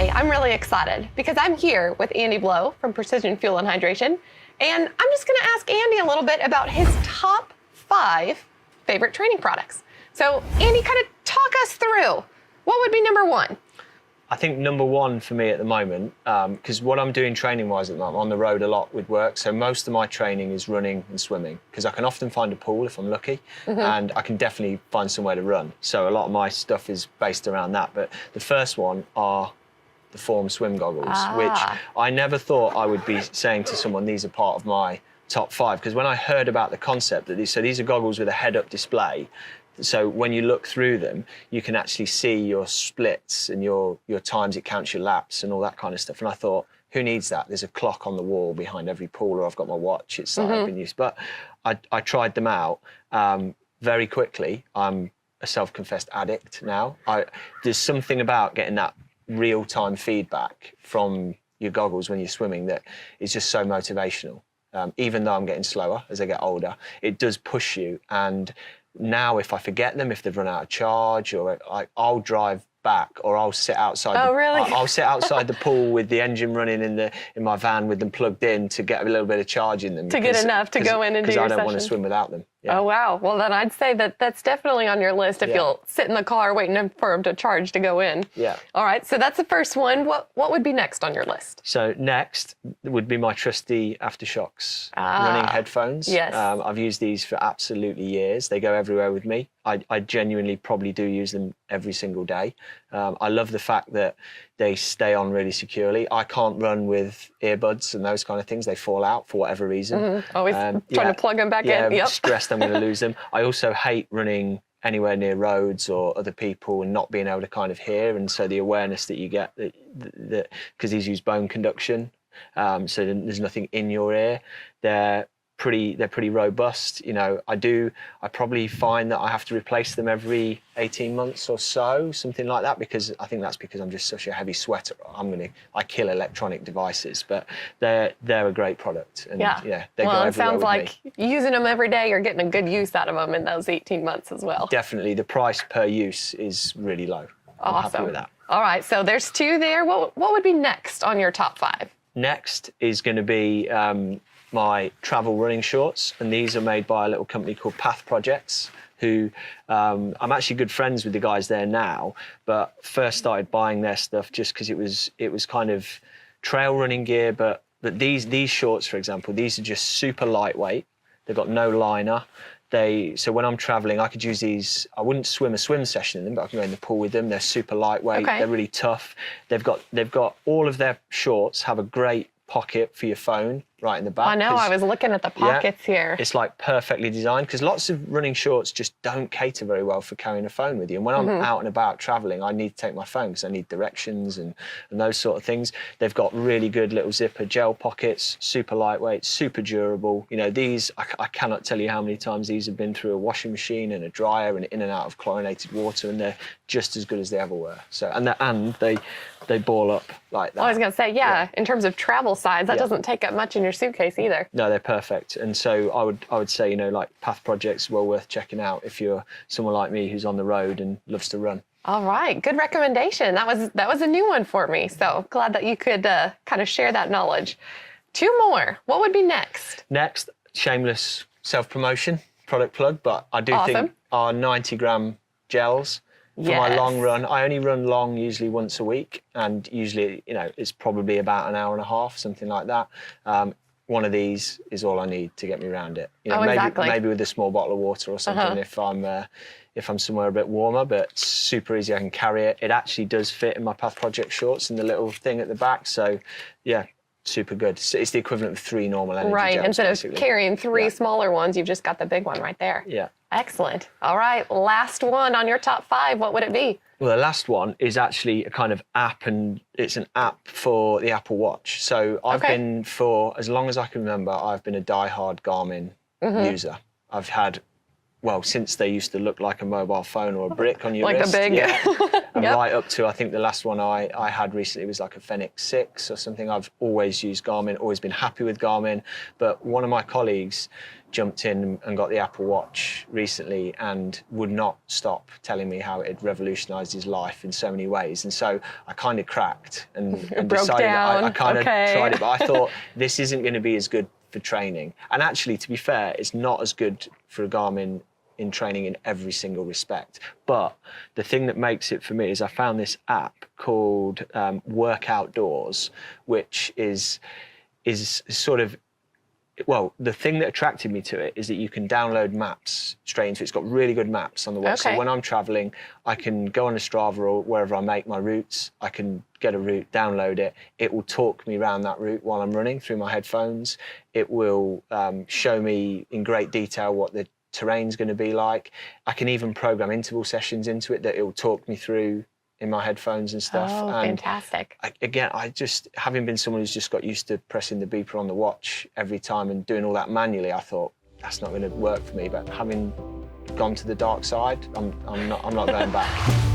Today, I'm really excited because I'm here with Andy Blow from Precision Fuel and Hydration, and I'm just going to ask Andy a little bit about his top 5 favorite training products. So, Andy, kind of talk us through what would be number 1? I think number 1 for me at the moment, because what I'm doing training-wise at the moment, I'm on the road a lot with work, so most of my training is running and swimming, because I can often find a pool if I'm lucky, and I can definitely find somewhere to run. So a lot of my stuff is based around that. But the first one are the Form swim goggles, which I never thought I would be saying to someone, these are part of my top 5, because when I heard about the concept that these are goggles with a head-up display. So when you look through them, you can actually see your splits and your times, it counts your laps and all that kind of stuff. And I thought, who needs that? There's a clock on the wall behind every pool, or I've got my watch. It's like I've been used. But I tried them out very quickly. I'm a self-confessed addict now. There's something about getting that real-time feedback from your goggles when you're swimming that is just so motivational. Even though I'm getting slower as I get older, it does push you. And now if I forget them, if they've run out of charge, or I'll drive back, or I'll sit outside. I'll sit outside the pool with the engine running in my van with them plugged in to get a little bit of charge in them. To get enough to go in and do your session. Because I don't want to swim without them. Yeah. Oh, wow. Well, then I'd say that's definitely on your list if you'll sit in the car waiting for them to charge to go in. Yeah. All right. So that's the first one. What would be next on your list? So next would be my trusty Aftershocks running headphones. Yes. I've used these for absolutely years. They go everywhere with me. I genuinely probably do use them every single day. I love the fact that they stay on really securely. I can't run with earbuds and those kind of things. They fall out for whatever reason. Always trying to plug them back in. Yeah, stressed I'm going to lose them. I also hate running anywhere near roads or other people and not being able to kind of hear. And so the awareness that you get, that because these use bone conduction, so there's nothing in your ear. They're pretty robust. You know, I probably find that I have to replace them every 18 months or so, something like that, because I think that's because I'm just such a heavy sweater. I kill electronic devices, but they're a great product. And they go everywhere. It sounds like using them every day, you're getting a good use out of them in those 18 months as well. Definitely. The price per use is really low. Awesome. I'm happy with that. All right, so there's 2 there. What would be next on your top 5? Next is going to be my travel running shorts, and these are made by a little company called Path Projects, who I'm actually good friends with the guys there now, but first started buying their stuff just because it was kind of trail running gear, but these shorts, for example, these are just super lightweight. They've got no liner. So when I'm traveling, I could use these. I wouldn't swim a swim session in them, but I can go in the pool with them. They're super lightweight. Okay. They're really tough. They've got all of their shorts have a great pocket for your phone right in the back. I know, I was looking at the pockets here. It's like perfectly designed, because lots of running shorts just don't cater very well for carrying a phone with you. And when I'm out and about traveling, I need to take my phone because I need directions and those sort of things. They've got really good little zipper gel pockets, super lightweight, super durable. You know, these, I cannot tell you how many times these have been through a washing machine and a dryer and in and out of chlorinated water, and they're just as good as they ever were. So, and they ball up like that. Well, I was going to say, in terms of travel size, that doesn't take up much in your suitcase either. No, they're perfect. And so I would say, you know, like Path Projects, well worth checking out if you're someone like me who's on the road and loves to run. All right, good recommendation. That was a new one for me. So glad that you could kind of share that knowledge. 2 more. What would be next? Next, shameless self-promotion, product plug, but I do think our 90-gram gels for my long run. I only run long usually once a week, and usually, you know, it's probably about an hour and a half, something like that. One of these is all I need to get me around it. You know, maybe with a small bottle of water or something if I'm somewhere a bit warmer, but it's super easy. I can carry it. It actually does fit in my Path Project shorts and the little thing at the back. So, yeah, super good. It's the equivalent of 3 normal energy gels. Right, instead basically. of carrying 3 smaller ones, you've just got the big one right there. Yeah. Excellent. All right, last one on your top 5. What would it be? Well, the last one is actually a kind of app, and it's an app for the Apple Watch. So I've been, for as long as I can remember, I've been a diehard Garmin user. I've had, well, since they used to look like a mobile phone or a brick on your wrist. Like a big... And right up to, I think the last one I had recently was like a Fenix 6 or something. I've always used Garmin, always been happy with Garmin. But one of my colleagues jumped in and got the Apple Watch recently and would not stop telling me how it had revolutionised his life in so many ways. And so I kind of cracked and broke decided down. I kind of Okay. tried it, but I thought this isn't going to be as good for training. And actually, to be fair, it's not as good for a Garmin in training in every single respect. But the thing that makes it for me is I found this app called Work Outdoors, which is sort of, well, the thing that attracted me to it is that you can download maps straight into it. It's got really good maps on the watch. Okay. So when I'm traveling, I can go on a Strava or wherever I make my routes. I can get a route, download it. It will talk me around that route while I'm running through my headphones. It will show me in great detail what the terrain's going to be like. I can even program interval sessions into it that it will talk me through in my headphones and stuff. Oh, and fantastic. I just, having been someone who's just got used to pressing the beeper on the watch every time and doing all that manually, I thought, that's not going to work for me. But having gone to the dark side, I'm not going back.